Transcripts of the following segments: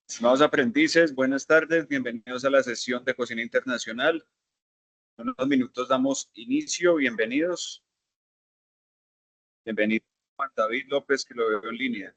Estimados aprendices, buenas tardes, bienvenidos a la sesión de Cocina Internacional. En unos minutos damos inicio, bienvenidos. Bienvenido Juan David López, que lo veo en línea.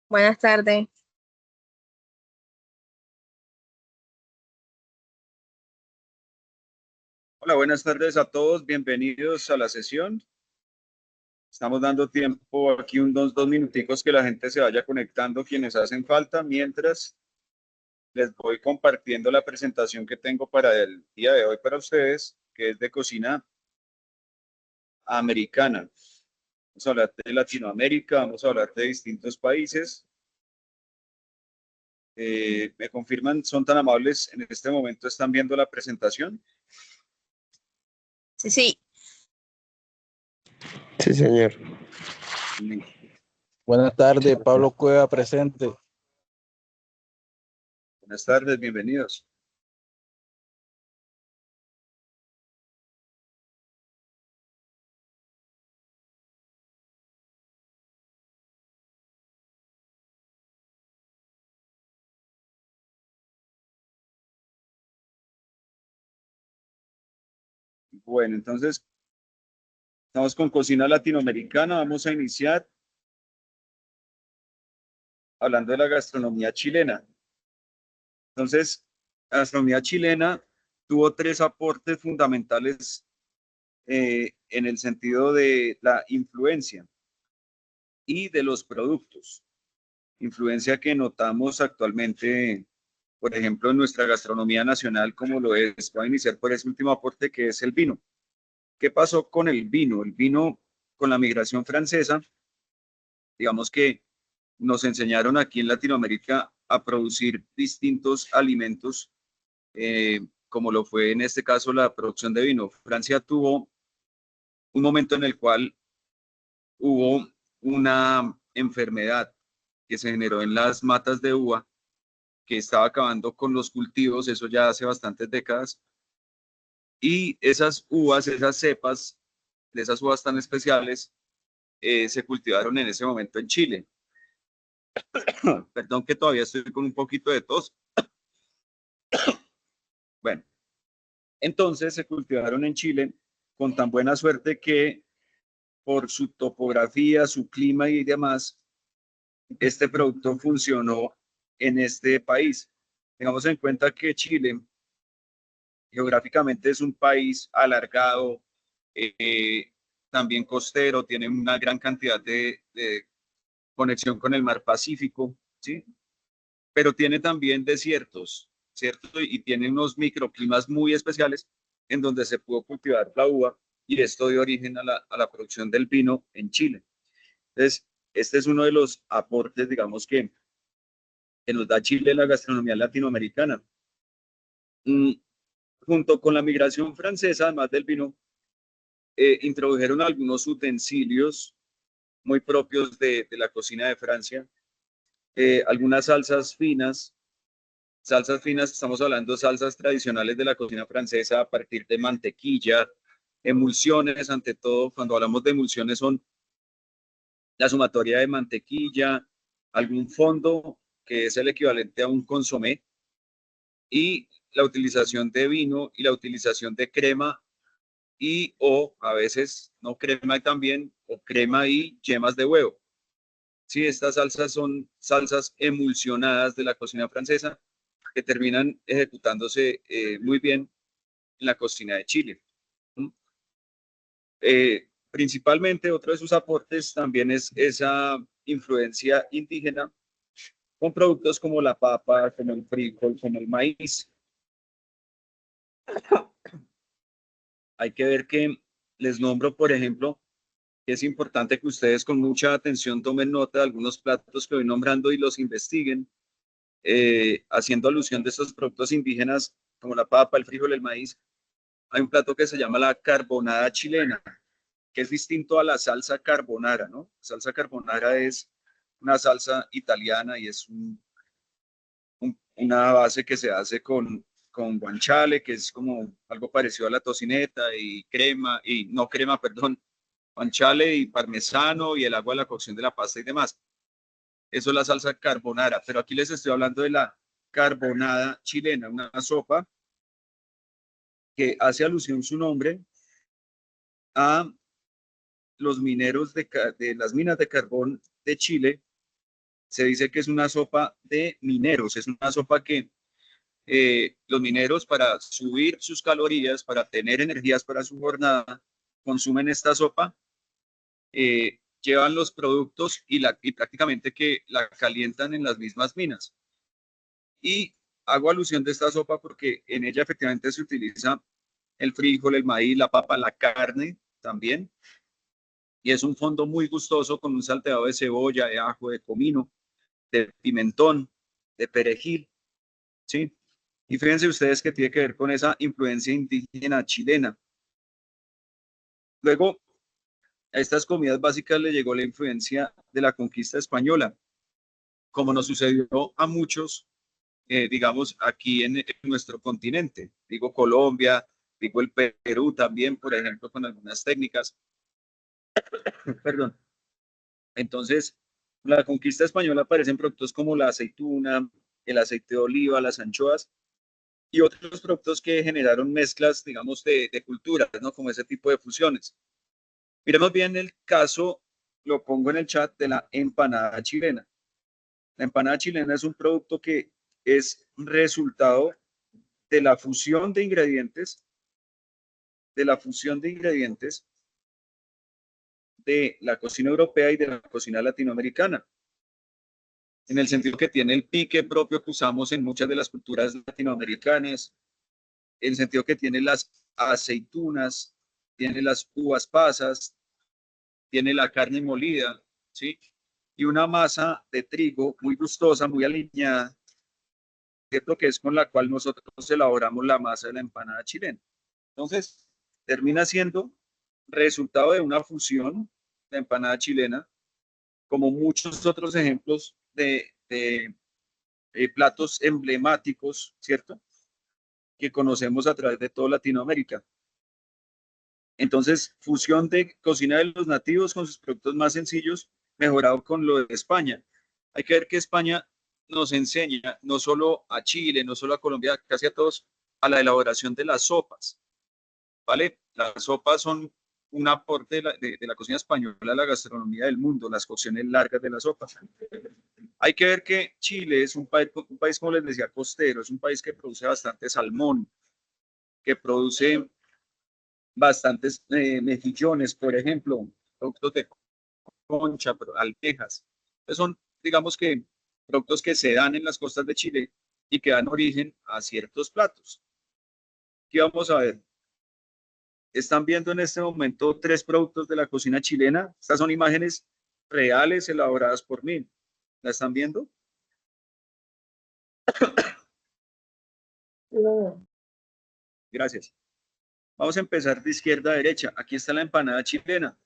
Buenas tardes. Hola, buenas tardes a todos, bienvenidos a la sesión. Estamos dando tiempo aquí dos minuticos que la gente se vaya conectando, quienes hacen falta, mientras les voy compartiendo la presentación que tengo para el día de hoy para ustedes, que es de cocina americana. Vamos a hablar de Latinoamérica, vamos a hablar de distintos países. ¿Me confirman? ¿Son tan amables? En este momento están viendo la presentación. Sí. Sí, señor. Buenas tardes, Pablo Cueva presente. Buenas tardes, bienvenidos. Bueno, entonces estamos con cocina latinoamericana. Vamos a iniciar hablando de la gastronomía chilena. Entonces, la gastronomía chilena tuvo tres aportes fundamentales en el sentido de la influencia y de los productos. Influencia que notamos actualmente, por ejemplo, en nuestra gastronomía nacional, como lo es. Voy a iniciar por ese último aporte que es el vino. ¿Qué pasó con el vino? El vino, con la migración francesa, digamos que nos enseñaron aquí en Latinoamérica a producir distintos alimentos, como lo fue en este caso la producción de vino. Francia tuvo un momento en el cual hubo una enfermedad que se generó en las matas de uva, que estaba acabando con los cultivos, eso ya hace bastantes décadas, y esas uvas, esas cepas de esas uvas tan especiales, se cultivaron en ese momento en Chile. Perdón que todavía estoy con un poquito de tos. Bueno, entonces se cultivaron en Chile con tan buena suerte que por su topografía, su clima y demás, este producto funcionó en este país. Tengamos en cuenta que Chile geográficamente es un país alargado, también costero, tiene una gran cantidad de conexión con el mar Pacífico, ¿sí? Pero tiene también desiertos, ¿cierto? Y tiene unos microclimas muy especiales en donde se pudo cultivar la uva y esto dio origen a la producción del vino en Chile. Entonces, este es uno de los aportes, digamos, que nos da Chile en la gastronomía latinoamericana. Junto con la migración francesa, además del vino, introdujeron algunos utensilios muy propios de la cocina de Francia, algunas salsas finas, estamos hablando de salsas tradicionales de la cocina francesa a partir de mantequilla, emulsiones, ante todo, cuando hablamos de emulsiones son la sumatoria de mantequilla, algún fondo que es el equivalente a un consomé y la utilización de vino y la utilización de crema y o a veces no crema y también o crema y yemas de huevo. Sí, estas salsas son salsas emulsionadas de la cocina francesa que terminan ejecutándose muy bien en la cocina de Chile. Principalmente otro de sus aportes también es esa influencia indígena con productos como la papa, como el frijol, como el maíz. Hay que ver que les nombro, por ejemplo, que es importante que ustedes con mucha atención tomen nota de algunos platos que voy nombrando y los investiguen, haciendo alusión de estos productos indígenas como la papa, el frijol, el maíz. Hay un plato que se llama la carbonada chilena, que es distinto a la salsa carbonara, ¿no? Salsa carbonara es una salsa italiana y es una base que se hace con guanciale, que es como algo parecido a la tocineta y crema, y no crema, perdón, guanciale y parmesano y el agua de la cocción de la pasta y demás. Eso es la salsa carbonara, pero aquí les estoy hablando de la carbonada chilena, una sopa que hace alusión su nombre a los mineros de las minas de carbón de Chile. Se dice que es una sopa de mineros, es una sopa que los mineros para subir sus calorías, para tener energías para su jornada, consumen esta sopa, llevan los productos y prácticamente que la calientan en las mismas minas. Y hago alusión de esta sopa porque en ella efectivamente se utiliza el frijol, el maíz, la papa, la carne también. Y es un fondo muy gustoso con un salteado de cebolla, de ajo, de comino, de pimentón, de perejil, ¿sí? Y fíjense ustedes que tiene que ver con esa influencia indígena chilena. Luego, a estas comidas básicas le llegó la influencia de la conquista española, como nos sucedió a muchos, digamos, aquí en nuestro continente. Digo Colombia, digo el Perú también, por ejemplo, con algunas técnicas. Perdón. Entonces, la conquista española aparecen productos como la aceituna, el aceite de oliva, las anchoas y otros productos que generaron mezclas, digamos, de culturas, ¿no? Como ese tipo de fusiones. Miremos bien el caso, lo pongo en el chat, de la empanada chilena. La empanada chilena es un producto que es resultado de la fusión de ingredientes, de la fusión de ingredientes de la cocina europea y de la cocina latinoamericana, en el sentido que tiene el pique propio que usamos en muchas de las culturas latinoamericanas, en el sentido que tiene las aceitunas, tiene las uvas pasas, tiene la carne molida, ¿sí? Y una masa de trigo muy gustosa, muy alineada, ¿cierto? Que es con la cual nosotros elaboramos la masa de la empanada chilena. Entonces, termina siendo resultado de una fusión, la empanada chilena, como muchos otros ejemplos de platos emblemáticos, ¿cierto? Que conocemos a través de toda Latinoamérica. Entonces, fusión de cocina de los nativos con sus productos más sencillos, mejorado con lo de España. Hay que ver que España nos enseña, no solo a Chile, no solo a Colombia, casi a todos, a la elaboración de las sopas, ¿vale? Las sopas son un aporte de la cocina española a la gastronomía del mundo, las cocciones largas de las sopas. Hay que ver que Chile es un país, como les decía, costero, es un país que produce bastante salmón, que produce bastantes mejillones, por ejemplo, productos de concha, almejas. Entonces son, digamos que, productos que se dan en las costas de Chile y que dan origen a ciertos platos. Aquí vamos a ver. Están viendo en este momento 3 productos de la cocina chilena. Estas son imágenes reales elaboradas por mí. ¿La están viendo? Gracias. Vamos a empezar de izquierda a derecha. Aquí está la empanada chilena.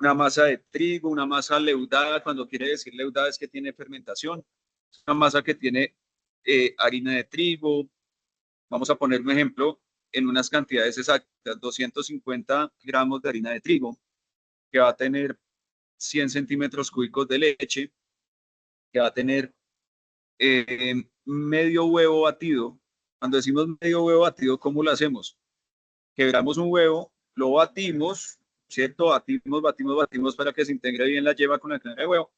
Una masa de trigo, una masa leudada. Cuando quiere decir leudada es que tiene fermentación. Una masa que tiene harina de trigo. Vamos a poner un ejemplo en unas cantidades exactas. 250 gramos de harina de trigo, que va a tener 100 centímetros cúbicos de leche, que va a tener medio huevo batido. Cuando decimos medio huevo batido, ¿cómo lo hacemos? Quebramos un huevo, lo batimos, ¿cierto? Batimos para que se integre bien la yema con la crema de huevo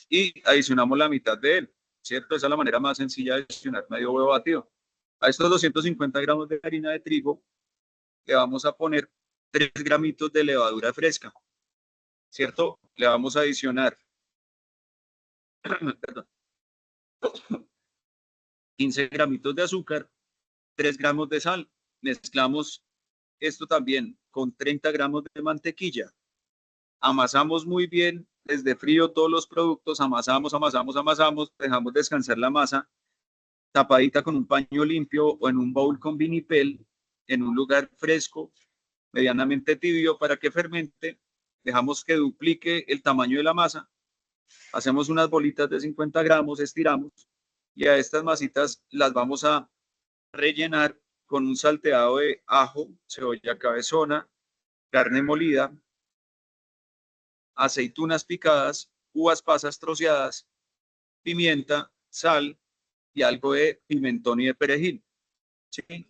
y adicionamos la mitad de él, ¿cierto? Esa es la manera más sencilla de adicionar medio huevo batido. A estos 250 gramos de harina de trigo le vamos a poner 3 gramitos de levadura fresca, ¿cierto? Le vamos a adicionar perdón, 15 gramitos de azúcar, 3 gramos de sal. Mezclamos esto también con 30 gramos de mantequilla. Amasamos muy bien desde frío todos los productos, amasamos, dejamos descansar la masa tapadita con un paño limpio o en un bowl con vinipel, en un lugar fresco, medianamente tibio para que fermente. Dejamos que duplique el tamaño de la masa. Hacemos unas bolitas de 50 gramos, estiramos y a estas masitas las vamos a rellenar con un salteado de ajo, cebolla cabezona, carne molida, aceitunas picadas, uvas pasas troceadas, pimienta, sal y algo de pimentón y de perejil. ¿Sí?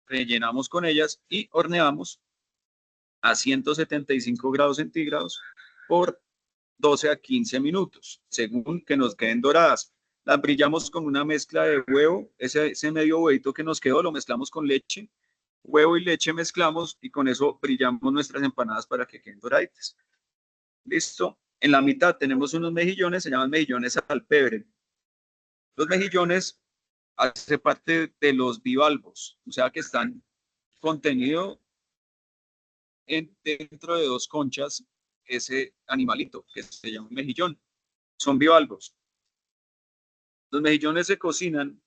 Rellenamos con ellas y horneamos a 175 grados centígrados por 12 a 15 minutos, según que nos queden doradas. Las brillamos con una mezcla de huevo, ese medio huevito que nos quedó lo mezclamos con leche, huevo y leche mezclamos y con eso brillamos nuestras empanadas para que queden doraditas. Listo. En la mitad tenemos unos mejillones, se llaman mejillones al pebre. Los mejillones hacen parte de los bivalvos, o sea que están contenidos dentro de 2 conchas ese animalito que se llama mejillón. Son bivalvos. Los mejillones se cocinan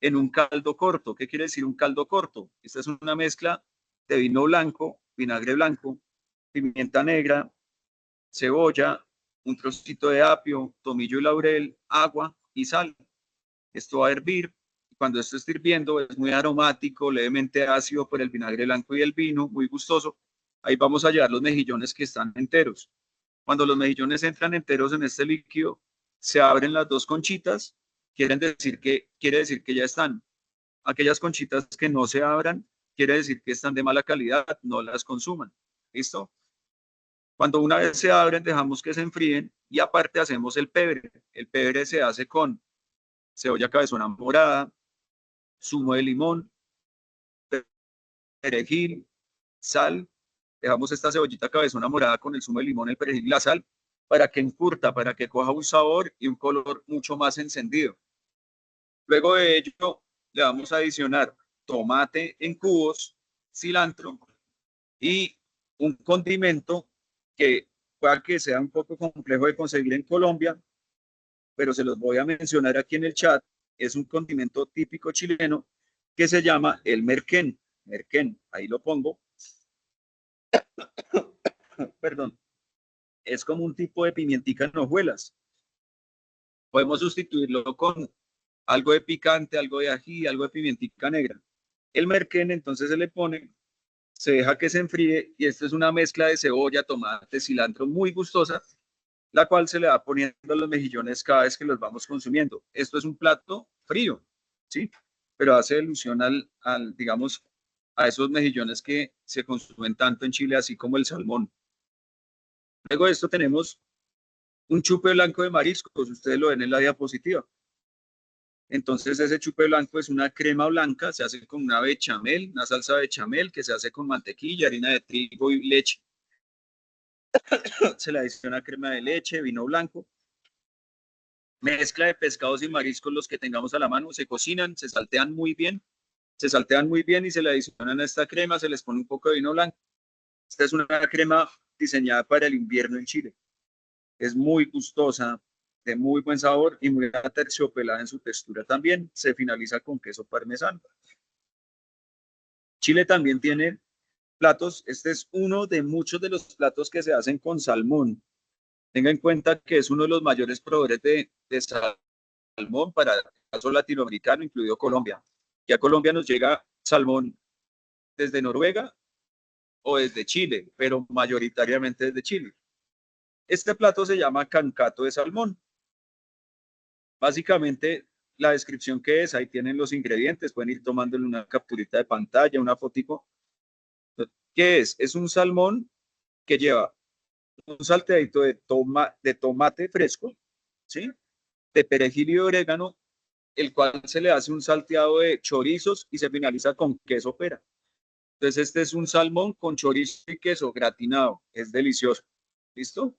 en un caldo corto. ¿Qué quiere decir un caldo corto? Esta es una mezcla de vino blanco, vinagre blanco, pimienta negra, cebolla, un trocito de apio, tomillo y laurel, agua y sal. Esto va a hervir. Cuando esto esté hirviendo es muy aromático, levemente ácido por el vinagre blanco y el vino, muy gustoso. Ahí vamos a hallar los mejillones que están enteros. Cuando los mejillones entran enteros en este líquido, se abren las 2 conchitas, quiere decir que ya están. Aquellas conchitas que no se abran, quiere decir que están de mala calidad, no las consuman. ¿Listo? Cuando una vez se abren, dejamos que se enfríen y aparte hacemos el pebre. El pebre se hace con cebolla cabezona morada, zumo de limón, perejil, sal. Dejamos esta cebollita cabezona morada con el zumo de limón, el perejil y la sal para que encurta, para que coja un sabor y un color mucho más encendido. Luego de ello, le vamos a adicionar tomate en cubos, cilantro y un condimento que pueda que sea un poco complejo de conseguir en Colombia, pero se los voy a mencionar aquí en el chat. Es un condimento típico chileno que se llama el merquén. Merquén, ahí lo pongo. Perdón. Es como un tipo de pimientica en hojuelas. Podemos sustituirlo con algo de picante, algo de ají, algo de pimientica negra. El merquén entonces se le pone, se deja que se enfríe y esto es una mezcla de cebolla, tomate, cilantro muy gustosa, la cual se le va poniendo a los mejillones cada vez que los vamos consumiendo. Esto es un plato frío, ¿sí? Pero hace alusión digamos, a esos mejillones que se consumen tanto en Chile, así como el salmón. Luego de esto tenemos un chupe blanco de mariscos, ustedes lo ven en la diapositiva. Entonces ese chupe blanco es una crema blanca, se hace con una bechamel, una salsa bechamel que se hace con mantequilla, harina de trigo y leche. Se le adiciona crema de leche, vino blanco, mezcla de pescados y mariscos los que tengamos a la mano, se cocinan, se saltean muy bien y se le adicionan a esta crema, se les pone un poco de vino blanco. Esta es una crema diseñada para el invierno en Chile. Es muy gustosa, de muy buen sabor y muy aterciopelada en su textura también. Se finaliza con queso parmesano. Chile también tiene platos. Este es uno de muchos de los platos que se hacen con salmón. Tenga en cuenta que es uno de los mayores proveedores de salmón para el caso latinoamericano, incluido Colombia. Y a Colombia nos llega salmón desde Noruega o desde Chile, pero mayoritariamente desde Chile. Este plato se llama cancato de salmón. Básicamente, la descripción que es, ahí tienen los ingredientes, pueden ir tomándole una capturita de pantalla, una fotico. ¿Qué es? Es un salmón que lleva un salteadito de tomate fresco, ¿sí? De perejil y de orégano, el cual se le hace un salteado de chorizos y se finaliza con queso pera. Entonces, este es un salmón con chorizo y queso gratinado. Es delicioso. ¿Listo?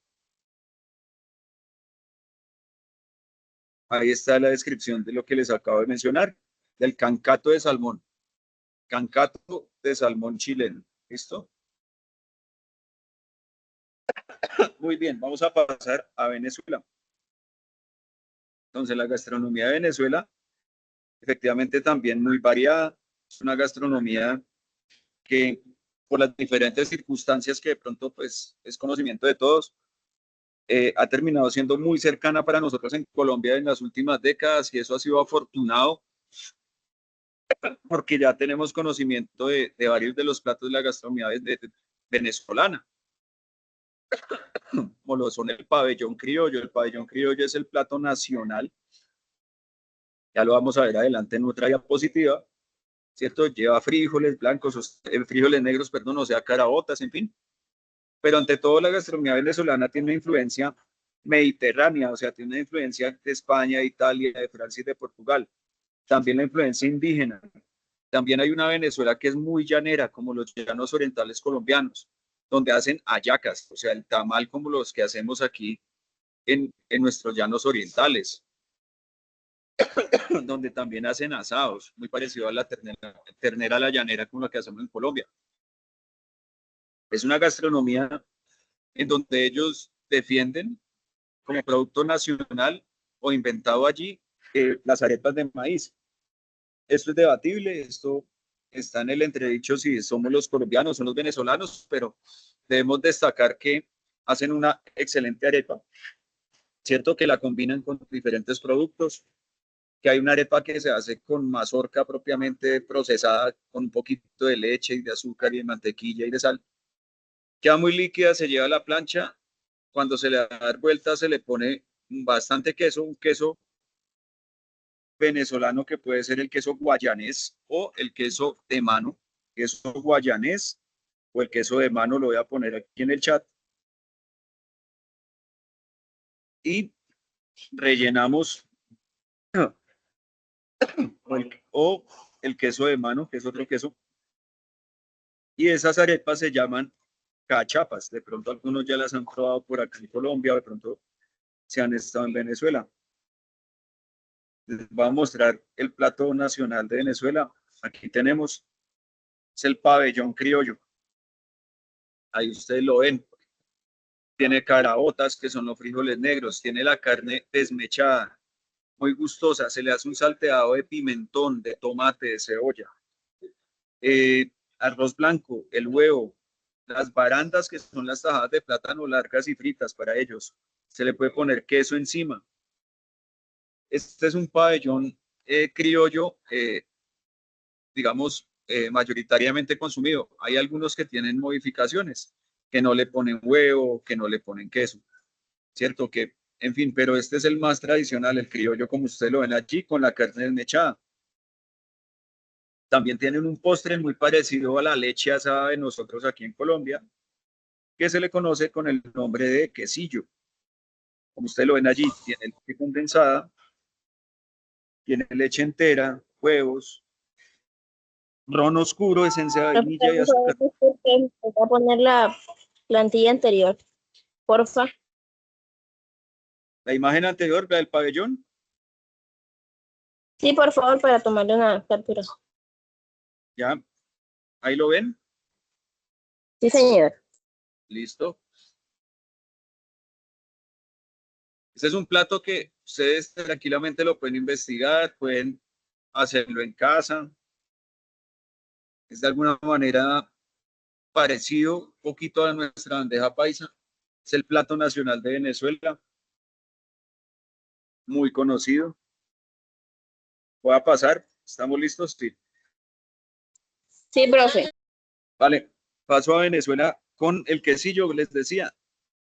Ahí está la descripción de lo que les acabo de mencionar, del cancato de salmón. Cancato de salmón chileno. ¿Listo? Muy bien, vamos a pasar a Venezuela. Entonces, la gastronomía de Venezuela, efectivamente, también muy variada. Es una gastronomía que, por las diferentes circunstancias que de pronto, pues, es conocimiento de todos, ha terminado siendo muy cercana para nosotros en Colombia en las últimas décadas y eso ha sido afortunado porque ya tenemos conocimiento de varios de los platos de la gastronomía venezolana, como lo son el pabellón criollo. El pabellón criollo es el plato nacional, ya lo vamos a ver adelante en otra diapositiva, ¿cierto? Lleva frijoles blancos, frijoles negros, perdón, o sea, caraotas, en fin. Pero ante todo la gastronomía venezolana tiene una influencia mediterránea, o sea, tiene una influencia de España, de Italia, de Francia y de Portugal. También la influencia indígena. También hay una Venezuela que es muy llanera, como los llanos orientales colombianos, donde hacen hallacas, o sea, el tamal como los que hacemos aquí en nuestros llanos orientales, donde también hacen asados, muy parecido a la ternera a la llanera como la que hacemos en Colombia. Es una gastronomía en donde ellos defienden como producto nacional o inventado allí las arepas de maíz. Esto es debatible, esto está en el entredicho si somos los colombianos o los venezolanos, pero debemos destacar que hacen una excelente arepa, cierto que la combinan con diferentes productos, que hay una arepa que se hace con mazorca propiamente procesada, con un poquito de leche y de azúcar y de mantequilla y de sal. Queda muy líquida, se lleva a la plancha, cuando se le da vuelta se le pone bastante queso, un queso venezolano que puede ser el queso guayanés o el queso de mano, queso guayanés o el queso de mano, lo voy a poner aquí en el chat. Y rellenamos o el queso de mano, que es otro queso. Y esas arepas se llaman cachapas. De pronto algunos ya las han probado por acá en Colombia, de pronto se han estado en Venezuela. Les voy a mostrar el plato nacional de Venezuela. Aquí tenemos, es el pabellón criollo. Ahí ustedes lo ven. Tiene caraotas, que son los frijoles negros. Tiene la carne desmechada, muy gustosa. Se le hace un salteado de pimentón, de tomate, de cebolla. Arroz blanco, el huevo, las barandas, que son las tajadas de plátano largas y fritas para ellos. Se le puede poner queso encima. Este es un pabellón criollo, digamos, mayoritariamente consumido. Hay algunos que tienen modificaciones, que no le ponen huevo, que no le ponen queso, ¿cierto? Que, en fin, pero este es el más tradicional, el criollo, como ustedes lo ven allí, con la carne desmechada. También tienen un postre muy parecido a la leche asada de nosotros aquí en Colombia, que se le conoce con el nombre de quesillo. Como ustedes lo ven allí, tiene leche condensada, Tiene leche entera, huevos, ron oscuro, esencia de vainilla y azúcar. Voy a poner la plantilla anterior, porfa. La imagen anterior, la del pabellón, Sí, por favor, para tomarle una captura. ya, ahí lo ven, Sí, señor. listo. Este es un plato que ustedes tranquilamente lo pueden investigar, pueden hacerlo en casa. Es de alguna manera parecido un poquito a nuestra bandeja paisa. Es el plato nacional de Venezuela, muy conocido. Voy a pasar, ¿estamos listos? Sí. Sí, profe. Vale, paso a Venezuela con el quesillo, les decía,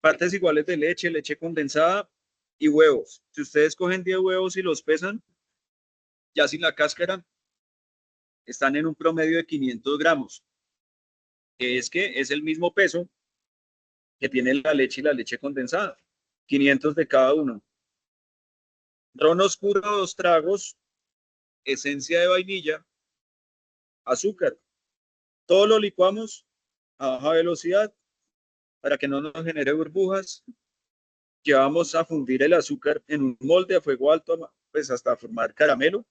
partes iguales de leche, leche condensada y huevos. Si ustedes cogen 10 huevos y los pesan, ya sin la cáscara, están en un promedio de 500 gramos, que es el mismo peso que tiene la leche y la leche condensada, 500 de cada uno. Ron oscuro, 2 tragos, esencia de vainilla, azúcar. Todo lo licuamos a baja velocidad para que no nos genere burbujas. Llevamos a fundir el azúcar en un molde a fuego alto, pues hasta formar caramelo.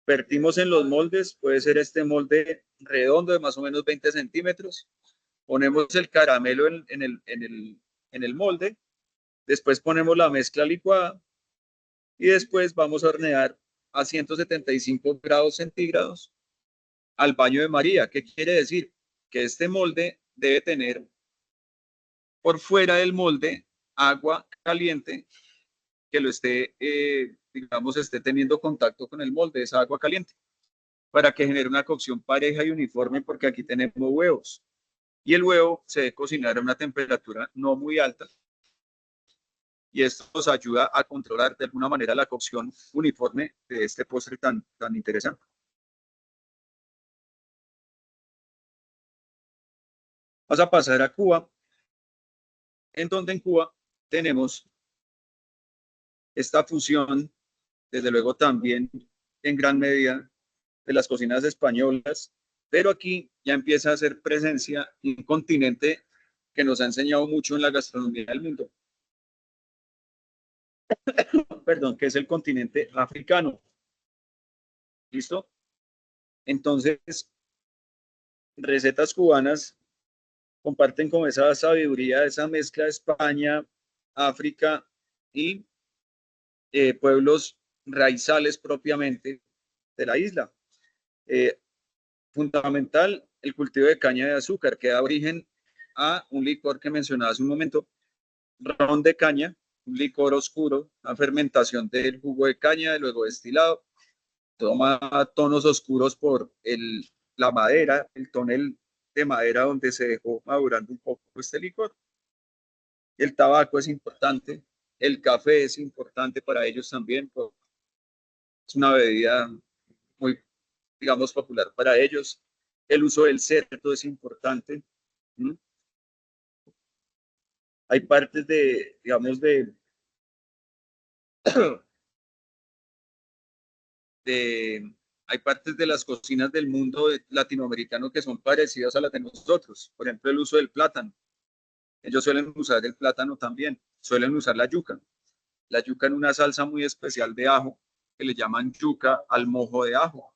Vertimos en los moldes, puede ser este molde redondo de más o menos 20 centímetros. Ponemos el caramelo en el molde. Después ponemos la mezcla licuada y después vamos a hornear a 175 grados centígrados al baño de María. ¿Qué quiere decir? Que este molde debe tener por fuera del molde agua caliente que lo esté, digamos, esté teniendo contacto con el molde, esa agua caliente, para que genere una cocción pareja y uniforme, porque aquí tenemos huevos. Y el huevo se debe cocinar a una temperatura no muy alta. Y esto nos ayuda a controlar de alguna manera la cocción uniforme de este postre tan interesante. Vamos a pasar a Cuba, en donde en Cuba tenemos esta fusión, desde luego también en gran medida de las cocinas españolas, pero aquí ya empieza a hacer presencia un continente que nos ha enseñado mucho en la gastronomía del mundo, perdón, que es el continente africano. ¿Listo? Entonces, recetas cubanas comparten con esa sabiduría, esa mezcla de España, África y pueblos raizales propiamente de la isla. Eh, Fundamental el cultivo de caña de azúcar, que da origen a un licor que mencionaba hace un momento, ron de caña, un licor oscuro, una fermentación del jugo de caña, de luego destilado, toma tonos oscuros por la madera, el tonel de madera donde se dejó madurando un poco este licor. El tabaco es importante, el café es importante para ellos también, es una bebida muy, digamos, popular para ellos. El uso del cerdo es importante. ¿Mm? Hay partes de, digamos, de, hay partes de las cocinas del mundo latinoamericano que son parecidas a las de nosotros. Por ejemplo, el uso del plátano. Ellos suelen usar el plátano también, suelen usar la yuca en una salsa muy especial de ajo que le llaman yuca al mojo de ajo.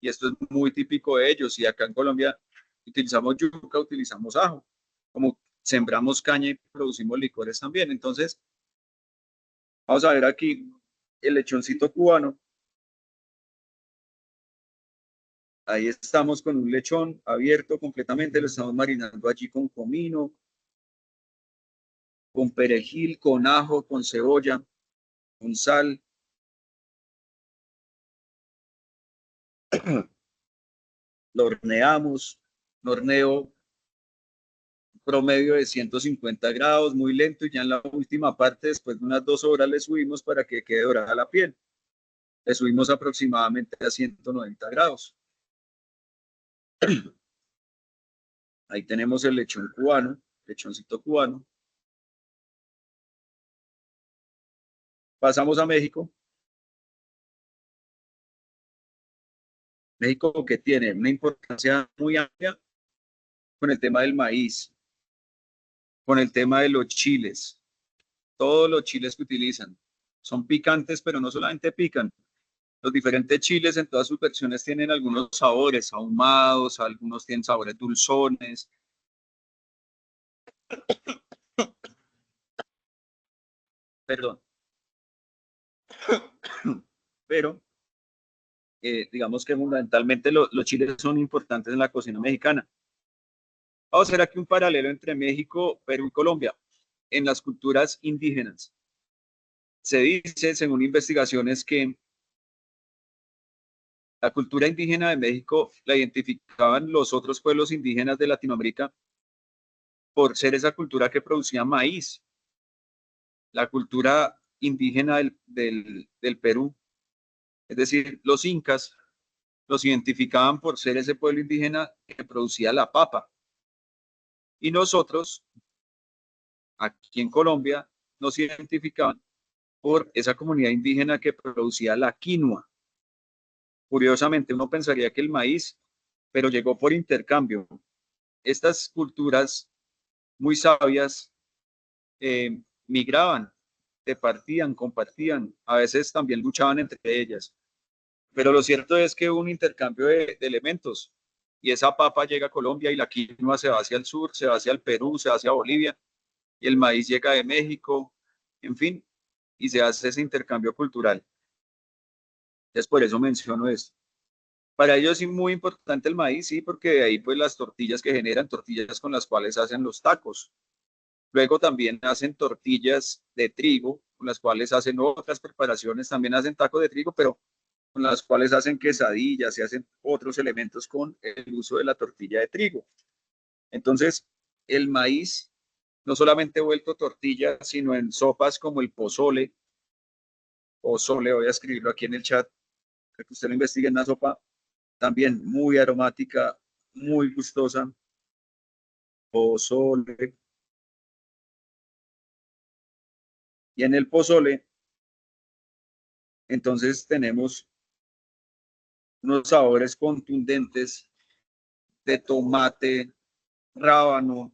Y esto es muy típico de ellos. Y acá en Colombia utilizamos yuca, utilizamos ajo. Como sembramos caña y producimos licores también. Entonces, vamos a ver aquí el lechoncito cubano. Ahí estamos con un lechón abierto completamente, lo estamos marinando allí con comino, con perejil, con ajo, con cebolla, con sal. Lo horneamos, un horneo promedio de 150 grados, muy lento, y ya en la última parte, después de unas 2 horas, le subimos para que quede dorada la piel. Le subimos aproximadamente a 190 grados. Ahí tenemos el lechón cubano, lechoncito cubano. Pasamos a México. México que tiene una importancia muy amplia con el tema del maíz, con el tema de los chiles. Todos los chiles que utilizan son picantes, pero no solamente pican. Los diferentes chiles en todas sus versiones tienen algunos sabores ahumados, algunos tienen sabores dulzones. Perdón. Pero digamos que fundamentalmente los chiles son importantes en la cocina mexicana. Vamos a hacer aquí un paralelo entre México, Perú y Colombia. En las culturas indígenas, se dice, según investigaciones, que la cultura indígena de México la identificaban los otros pueblos indígenas de Latinoamérica por ser esa cultura que producía maíz. La cultura indígena del Perú, es decir, los incas, los identificaban por ser ese pueblo indígena que producía la papa. Y nosotros, aquí en Colombia, nos identificaban por esa comunidad indígena que producía la quinoa. Curiosamente, uno pensaría que el maíz, pero llegó por intercambio. Estas culturas muy sabias migraban, departían, compartían, a veces también luchaban entre ellas. Pero lo cierto es que hubo un intercambio de elementos y esa papa llega a Colombia y la quinoa se va hacia el sur, se va hacia el Perú, se va hacia Bolivia y el maíz llega de México, en fin, y se hace ese intercambio cultural. Entonces, por eso menciono esto. Para ellos es muy importante el maíz, sí, porque de ahí pues las tortillas que generan, tortillas con las cuales hacen los tacos. Luego también hacen tortillas de trigo, con las cuales hacen otras preparaciones, también hacen tacos de trigo, pero con las cuales hacen quesadillas y hacen otros elementos con el uso de la tortilla de trigo. Entonces, el maíz no solamente vuelto tortilla, sino en sopas como el pozole, voy a escribirlo aquí en el chat, para que usted lo investigue, en una sopa también muy aromática, muy gustosa, pozole. Y en el pozole, entonces tenemos unos sabores contundentes de tomate, rábano,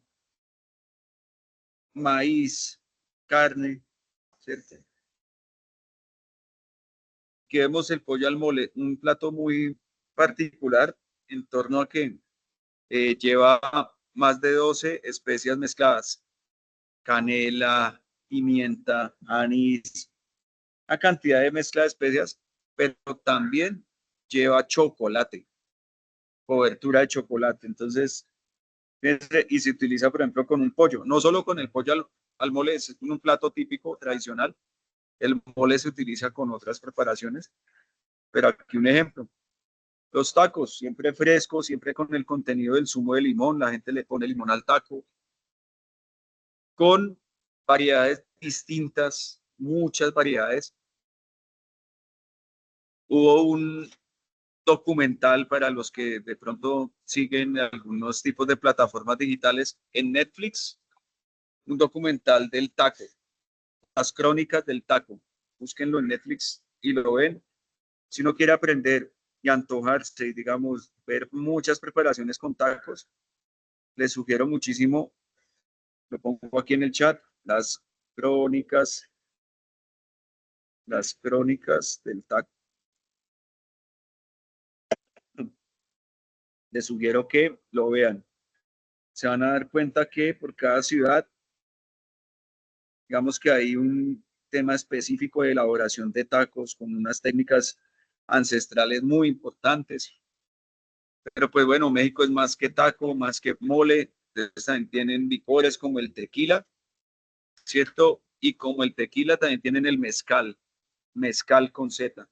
maíz, carne, ¿cierto? Aquí vemos el pollo al mole, un plato muy particular en torno a que lleva más de 12 especias mezcladas, canela, pimienta, anís, una cantidad de mezcla de especias, pero también lleva chocolate, cobertura de chocolate. Entonces, y se utiliza, por ejemplo, con un pollo, no solo con el pollo al mole, es un plato típico, tradicional. El mole se utiliza con otras preparaciones, pero aquí un ejemplo. Los tacos, siempre frescos, siempre con el contenido del zumo de limón, la gente le pone limón al taco, con variedades distintas, muchas variedades. Hubo un documental para los que de pronto siguen algunos tipos de plataformas digitales en Netflix, un documental del taco, las crónicas del taco. Búsquenlo en Netflix y lo ven. Si uno quiere aprender y antojarse, digamos, ver muchas preparaciones con tacos, les sugiero muchísimo, lo pongo aquí en el chat, crónicas, las crónicas del taco. Les sugiero que lo vean. Se van a dar cuenta que por cada ciudad, digamos que hay un tema específico de elaboración de tacos con unas técnicas ancestrales muy importantes. Pero pues bueno, México es más que taco, más que mole. Ustedes también tienen licores como el tequila, ¿cierto? Y como el tequila también tienen el mezcal, mezcal con Z.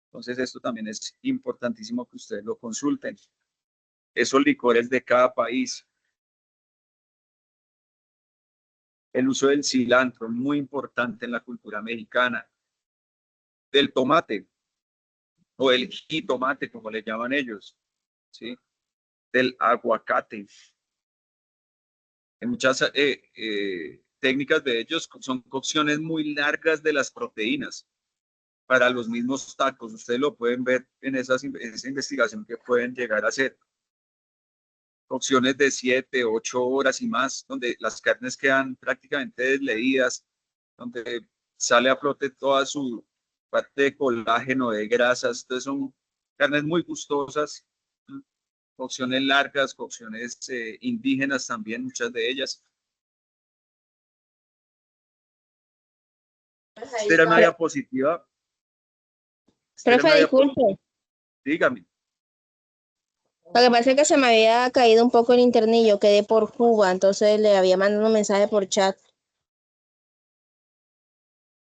Entonces esto también es importantísimo que ustedes lo consulten. Esos licores de cada país. El uso del cilantro, muy importante en la cultura mexicana. Del tomate o el jitomate, como le llaman ellos, ¿sí? Del aguacate. En muchas técnicas de ellos son cocciones muy largas de las proteínas. para los mismos tacos. Ustedes lo pueden ver en esa investigación que pueden llegar a hacer. Cocciones de 7, 8 horas y más, donde las carnes quedan prácticamente desleídas, donde sale a flote toda su parte de colágeno, de grasas. Entonces son carnes muy gustosas, cocciones largas, cocciones indígenas también, muchas de ellas. Esta era una diapositiva. Profe, disculpe. Dígame. Lo que pasa es que se me había caído un poco el internet y yo quedé por Cuba, entonces le había mandado un mensaje por chat.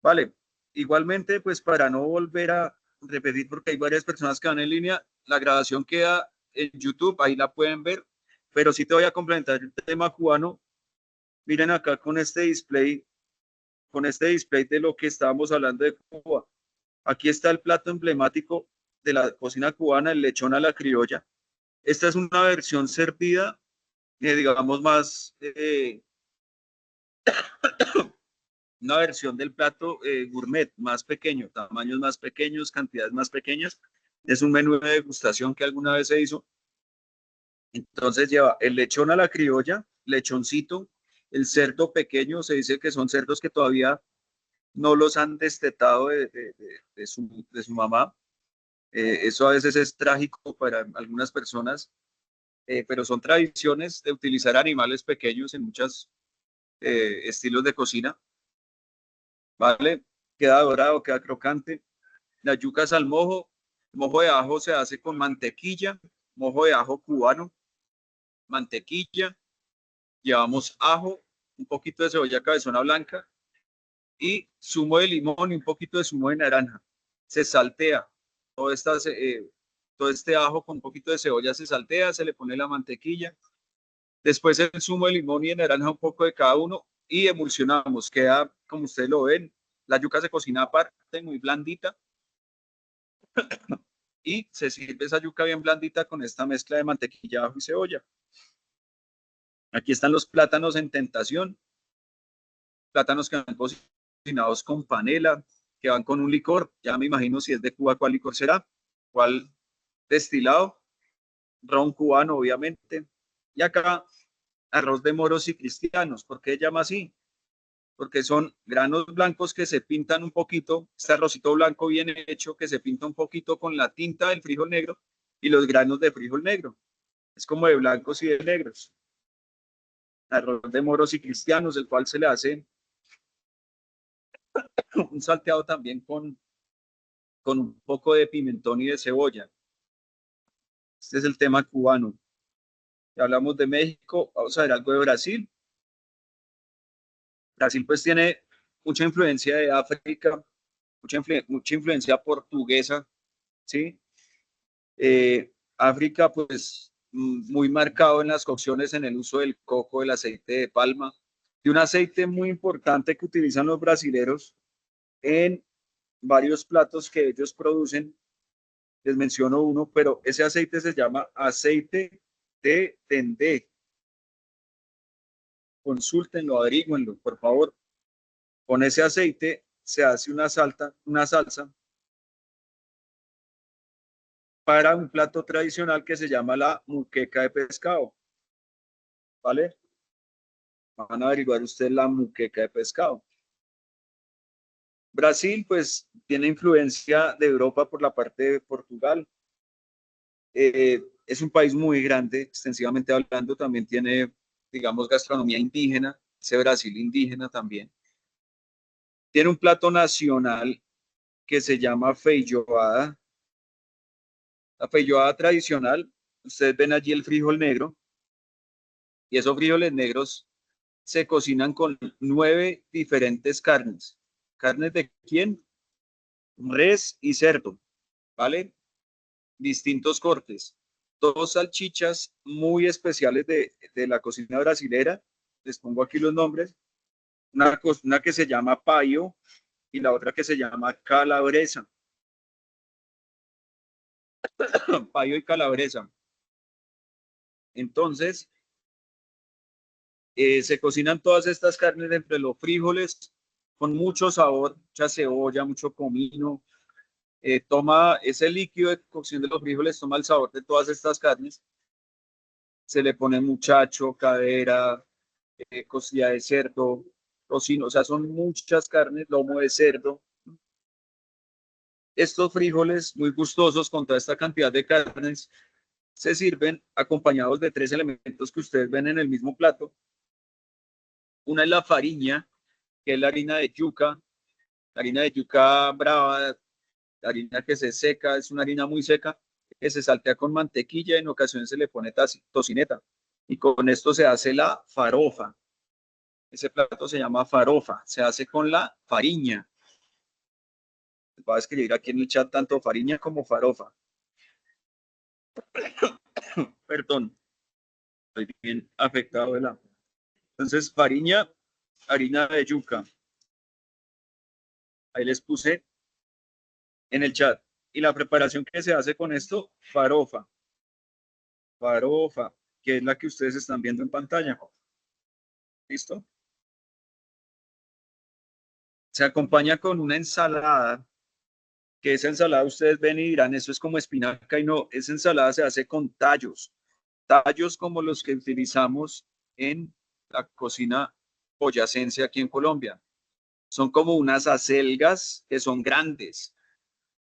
Vale, igualmente, pues para no volver a repetir, porque hay varias personas que van en línea, la grabación queda en YouTube, ahí la pueden ver, pero sí te voy a complementar el tema cubano. Miren acá con este display de lo que estábamos hablando de Cuba. Aquí está el plato emblemático de la cocina cubana, el lechón a la criolla. Esta es una versión servida, digamos, más, una versión del plato gourmet, más pequeño, tamaños más pequeños, cantidades más pequeñas. Es un menú de degustación que alguna vez se hizo. Entonces lleva el lechón a la criolla, lechoncito, el cerdo pequeño, se dice que son cerdos que todavía no los han destetado de su mamá. Eso a veces es trágico para algunas personas, pero son tradiciones de utilizar animales pequeños en muchos estilos de cocina. ¿Vale? Queda dorado, queda crocante. Las yucas al mojo de ajo se hace con mantequilla, mojo de ajo cubano, mantequilla, llevamos ajo, un poquito de cebolla cabezona blanca y zumo de limón y un poquito de zumo de naranja. Se saltea todo este ajo con un poquito de cebolla, se saltea, se le pone la mantequilla, después el zumo de limón y de naranja, un poco de cada uno, y emulsionamos. Queda, como ustedes lo ven, la yuca se cocina aparte, muy blandita, y se sirve esa yuca bien blandita con esta mezcla de mantequilla, ajo y cebolla. Aquí están los plátanos en tentación, plátanos que van cocinados con panela, que van con un licor, ya me imagino si es de Cuba, cuál licor será, cuál destilado, ron cubano, obviamente. Y acá, arroz de moros y cristianos. ¿Por qué se llama así? Porque son granos blancos que se pintan un poquito, este arrocito blanco bien hecho que se pinta un poquito con la tinta del frijol negro y los granos de frijol negro. Es como de blancos y de negros. Arroz de moros y cristianos, el cual se le hace un salteado también con un poco de pimentón y de cebolla. Este es el tema cubano. Ya hablamos de México, vamos a ver algo de Brasil. Brasil pues tiene mucha influencia de África, mucha influencia portuguesa, ¿sí? África pues muy marcado en las cocciones en el uso del coco, del aceite de palma, y un aceite muy importante que utilizan los brasileros en varios platos que ellos producen. Les menciono uno, pero ese aceite se llama aceite de dendé. Consúltenlo, averigüenlo, por favor. Con ese aceite se hace una salsa para un plato tradicional que se llama la muqueca de pescado. ¿Vale? Van a averiguar ustedes la muqueca de pescado. Brasil, pues, tiene influencia de Europa por la parte de Portugal. Es un país muy grande, extensivamente hablando, también tiene, digamos, gastronomía indígena, ese Brasil indígena también. Tiene un plato nacional que se llama feijoada. La feijoada tradicional, ustedes ven allí el frijol negro, y esos frijoles negros se cocinan con 9 diferentes carnes. ¿Carnes de quién? Res y cerdo, ¿vale? Distintos cortes. 2 salchichas muy especiales de la cocina brasilera. Les pongo aquí los nombres. Una que se llama paio y la otra que se llama calabresa. Paio y calabresa. Entonces, se cocinan todas estas carnes entre los frijoles con mucho sabor, mucha cebolla, mucho comino, toma ese líquido de cocción de los frijoles, toma el sabor de todas estas carnes, se le pone muchacho, cadera, costilla de cerdo, tocino, o sea, son muchas carnes, lomo de cerdo. Estos frijoles muy gustosos con toda esta cantidad de carnes se sirven acompañados de tres elementos que ustedes ven en el mismo plato. Una es la fariña, que es la harina de yuca brava, la harina que se seca, es una harina muy seca, que se saltea con mantequilla, en ocasiones se le pone tocineta. Y con esto se hace la farofa. Ese plato se llama farofa, se hace con la fariña. Voy a escribir aquí en el chat tanto fariña como farofa. Perdón, estoy bien afectado de la. Entonces, fariña, harina de yuca. Ahí les puse en el chat. Y la preparación que se hace con esto, farofa. Farofa, que es la que ustedes están viendo en pantalla. ¿Listo? Se acompaña con una ensalada, que esa ensalada ustedes ven y dirán, eso es como espinaca y no, esa ensalada se hace con tallos, tallos como los que utilizamos en la cocina boyacense aquí en Colombia. Son como unas acelgas que son grandes,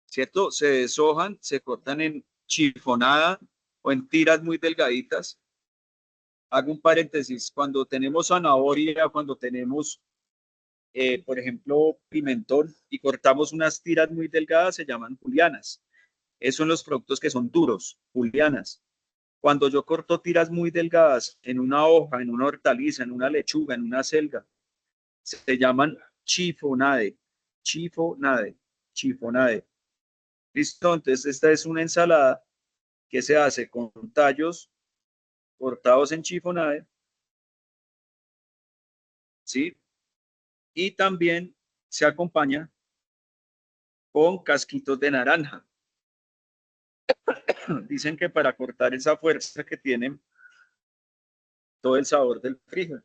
¿cierto? Se deshojan, se cortan en chifonada o en tiras muy delgaditas. Hago un paréntesis, cuando tenemos zanahoria, cuando tenemos por ejemplo, pimentón, y cortamos unas tiras muy delgadas, se llaman julianas. Esos son los productos que son duros, julianas. Cuando yo corto tiras muy delgadas en una hoja, en una hortaliza, en una lechuga, en una selga, se llaman chifonade, chifonade, chifonade. ¿Listo? Entonces, esta es una ensalada que se hace con tallos cortados en chifonade, ¿sí? Y también se acompaña con casquitos de naranja. Dicen que para cortar esa fuerza que tiene todo el sabor del frijol.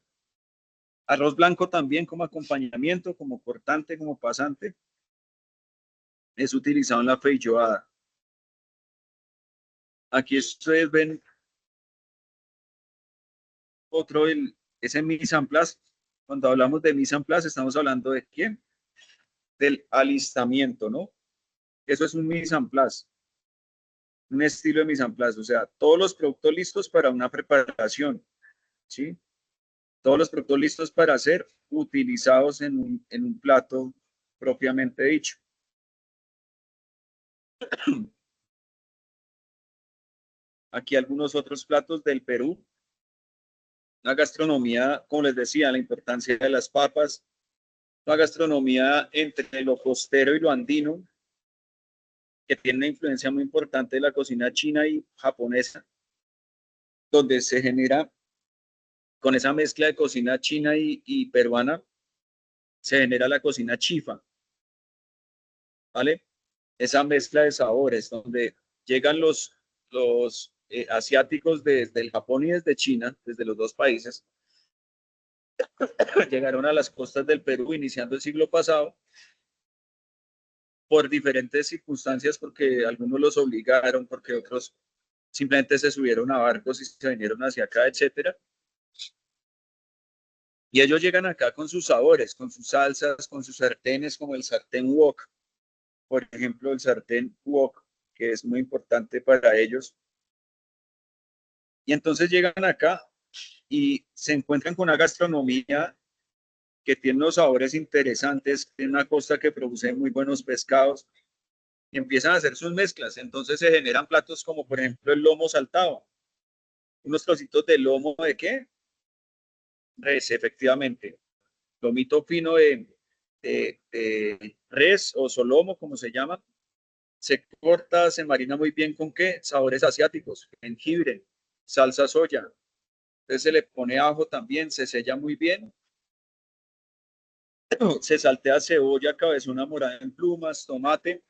Arroz blanco también como acompañamiento, como cortante, como pasante, es utilizado en la feijoada. Aquí ustedes ven otro, ese mise en place. Cuando hablamos de mise en place, estamos hablando de quién? Del alistamiento, ¿no? Eso es un mise en place, un estilo de mise en place, o sea, todos los productos listos para una preparación, ¿sí? Todos los productos listos para ser utilizados en un plato propiamente dicho. Aquí algunos otros platos del Perú. Una gastronomía, como les decía, la importancia de las papas. Una gastronomía entre lo costero y lo andino, que tiene una influencia muy importante de la cocina china y japonesa, donde se genera, con esa mezcla de cocina china y peruana, se genera la cocina chifa, ¿vale? Esa mezcla de sabores, donde llegan los asiáticos desde el Japón y desde China, desde los dos países, llegaron a las costas del Perú iniciando el siglo pasado por diferentes circunstancias, porque algunos los obligaron, porque otros simplemente se subieron a barcos y se vinieron hacia acá, etcétera. Y ellos llegan acá con sus sabores, con sus salsas, con sus sartenes, como el sartén wok, por ejemplo, el sartén wok, que es muy importante para ellos. Y entonces llegan acá y se encuentran con una gastronomía que tiene unos sabores interesantes, tiene una costa que produce muy buenos pescados y empiezan a hacer sus mezclas. Entonces se generan platos como por ejemplo el lomo saltado, unos trocitos de lomo de qué? Res, efectivamente. Lomito fino de res o solomo, como se llama. Se corta, se marina muy bien con qué? Sabores asiáticos, jengibre, salsa soya. Entonces se le pone ajo también, se sella muy bien. Se saltea cebolla, cabezona morada en plumas, tomate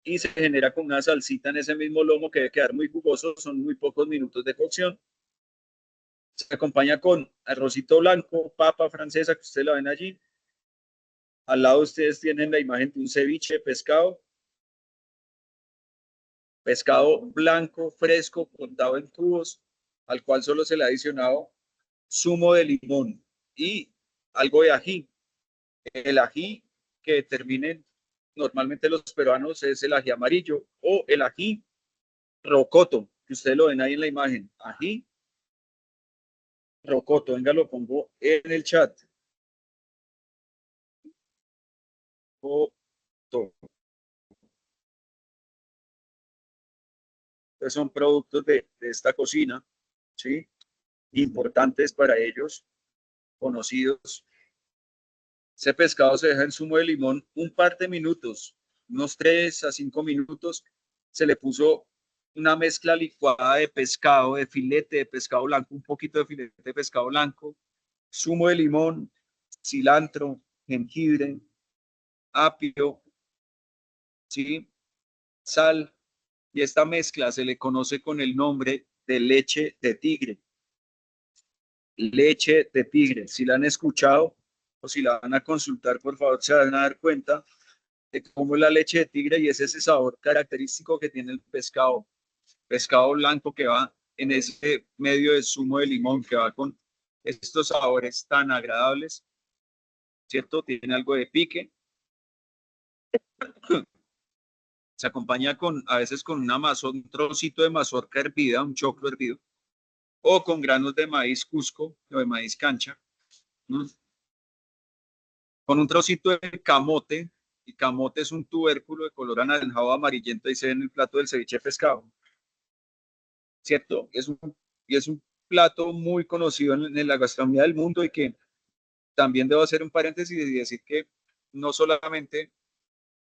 y se genera con una salsita en ese mismo lomo que debe quedar muy jugoso, son muy pocos minutos de cocción. Se acompaña con arrocito blanco, papa francesa que ustedes la ven allí, Al lado ustedes tienen la imagen de un ceviche de pescado. Pescado blanco, fresco, cortado en cubos, al cual solo se le ha adicionado zumo de limón y algo de ají. El ají que determinen normalmente los peruanos es el ají amarillo o el ají rocoto, que ustedes lo ven ahí en la imagen. Ají rocoto, venga, lo pongo en el chat. Rocoto. Estos son productos de esta cocina, ¿sí? Importantes para ellos, conocidos. Ese pescado se deja en zumo de limón un par de minutos, unos 3 a 5 minutos. Se le puso una mezcla licuada de pescado, de filete de pescado blanco, un poquito de filete de pescado blanco, zumo de limón, cilantro, jengibre, apio, ¿sí? Sal. Y esta mezcla se le conoce con el nombre de leche de tigre. Leche de tigre. Si la han escuchado o si la van a consultar, por favor, se van a dar cuenta de cómo es la leche de tigre y es ese sabor característico que tiene el pescado, pescado blanco que va en ese medio de zumo de limón, que va con estos sabores tan agradables, ¿cierto? Tiene algo de pique. Se acompaña con, a veces con una un trocito de mazorca hervida, un choclo hervido, o con granos de maíz cusco o de maíz cancha, ¿no? Con un trocito de camote. Y camote es un tubérculo de color anaranjado amarillento y se ve en el plato del ceviche de pescado, ¿cierto? Y es un plato muy conocido en la gastronomía del mundo y que también debo hacer un paréntesis y decir que no solamente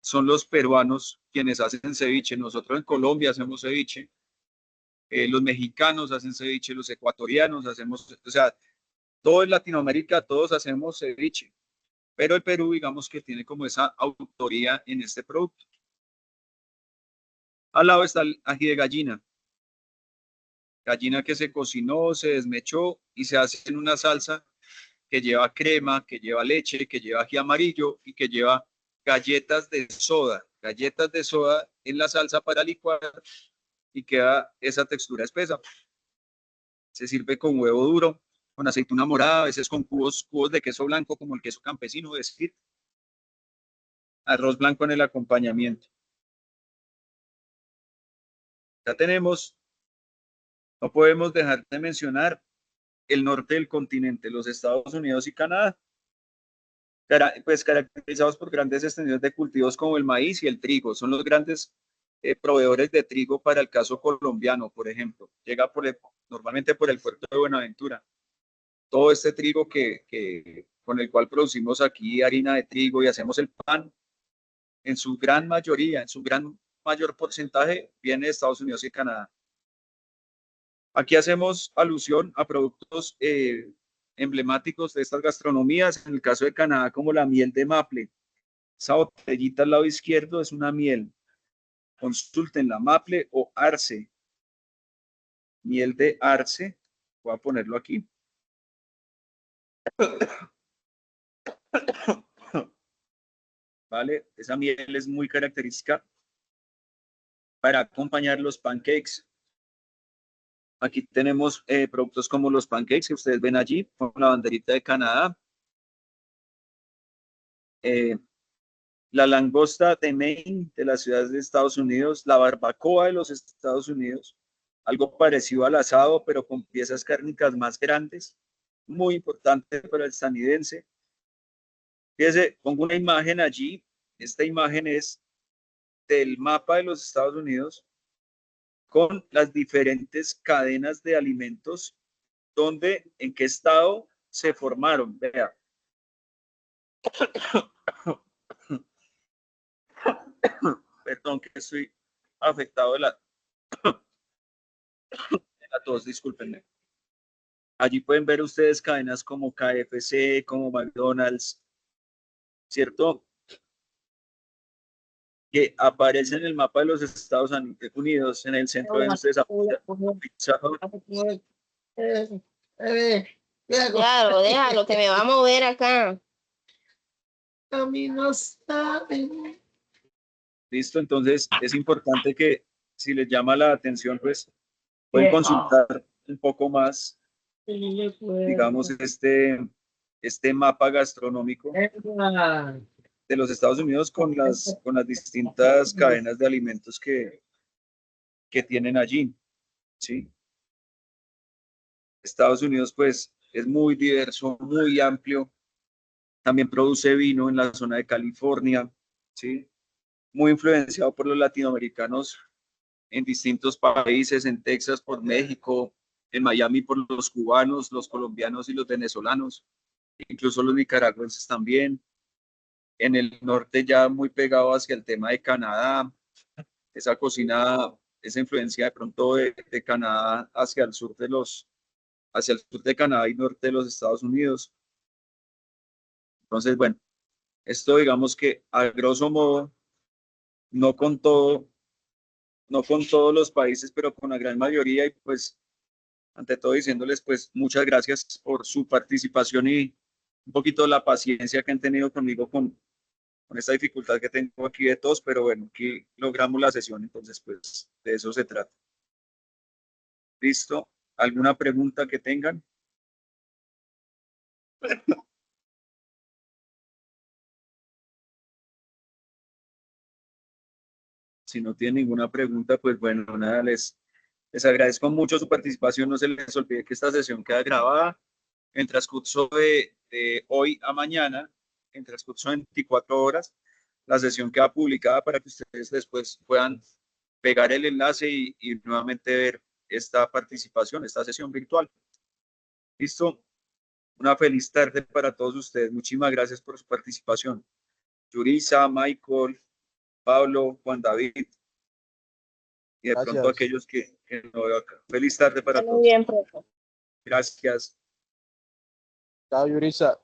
son los peruanos quienes hacen ceviche, nosotros en Colombia hacemos ceviche, los mexicanos hacen ceviche, los ecuatorianos hacemos, o sea, todo en Latinoamérica, todos hacemos ceviche, pero el Perú, digamos que tiene como esa autoría en este producto. Al lado está el ají de gallina, gallina que se cocinó, se desmechó y se hace en una salsa que lleva crema, que lleva leche, que lleva ají amarillo y que lleva galletas de soda en la salsa para licuar y queda esa textura espesa. Se sirve con huevo duro, con aceituna morada, a veces con cubos de queso blanco como el queso campesino, es decir, arroz blanco en el acompañamiento. Ya tenemos, no podemos dejar de mencionar el norte del continente, los Estados Unidos y Canadá, pues caracterizados por grandes extensiones de cultivos como el maíz y el trigo. Son los grandes proveedores de trigo para el caso colombiano, por ejemplo. Llega normalmente por el puerto de Buenaventura. Todo este trigo con el cual producimos aquí harina de trigo y hacemos el pan, en su gran mayoría, en su gran mayor porcentaje, viene de Estados Unidos y Canadá. Aquí hacemos alusión a productos emblemáticos de estas gastronomías, en el caso de Canadá, como la miel de maple. Esa botellita al lado izquierdo es una miel. Consulten la maple o arce. Miel de arce. Voy a ponerlo aquí. ¿Vale? Esa miel es muy característica para acompañar los pancakes. Aquí tenemos productos como los pancakes que ustedes ven allí con la banderita de Canadá. La langosta de Maine de las ciudades de Estados Unidos, la barbacoa de los Estados Unidos, algo parecido al asado, pero con piezas cárnicas más grandes, muy importante para el estadounidense. Fíjense, pongo una imagen allí. Esta imagen es del mapa de los Estados Unidos con las diferentes cadenas de alimentos, donde, en qué estado se formaron. Vea. Perdón, que estoy afectado de la tos, discúlpenme. Allí pueden ver ustedes cadenas como KFC, como McDonald's, ¿cierto? Que aparecen en el mapa de los Estados Unidos, en el centro de ustedes. Claro, déjalo, que me va a mover acá. A mí no saben. Listo, entonces es importante que si les llama la atención, pues pueden consultar un poco más, digamos, este mapa gastronómico de los Estados Unidos con las distintas cadenas de alimentos que tienen allí, ¿sí? Estados Unidos, pues, es muy diverso, muy amplio. También produce vino en la zona de California, ¿sí? Muy influenciado por los latinoamericanos en distintos países, en Texas por México, en Miami por los cubanos, los colombianos y los venezolanos, incluso los nicaragüenses también. En el norte ya muy pegado hacia el tema de Canadá, esa cocina, esa influencia de pronto de Canadá hacia el sur de Canadá y norte de los Estados Unidos. Entonces, bueno, esto digamos que a grosso modo, no con todo, no con todos los países, pero con la gran mayoría y pues ante todo diciéndoles pues muchas gracias por su participación y un poquito la paciencia que han tenido conmigo con esta dificultad que tengo aquí de todos, pero bueno, aquí logramos la sesión, entonces pues de eso se trata. ¿Listo? ¿Alguna pregunta que tengan? Si no tienen ninguna pregunta, pues bueno, nada, les agradezco mucho su participación. No se les olvide que esta sesión queda grabada en transcurso de hoy a mañana, en transcurso de 24 horas. La sesión queda publicada para que ustedes después puedan pegar el enlace y nuevamente ver esta participación, esta sesión virtual. ¿Listo? Una feliz tarde para todos ustedes. Muchísimas gracias por su participación. Yurisa, Michael, Pablo, Juan David y de pronto Gracias. aquellos que no veo acá. Feliz tarde para Muy todos. bien, profe. Gracias. Chao, Yurisa.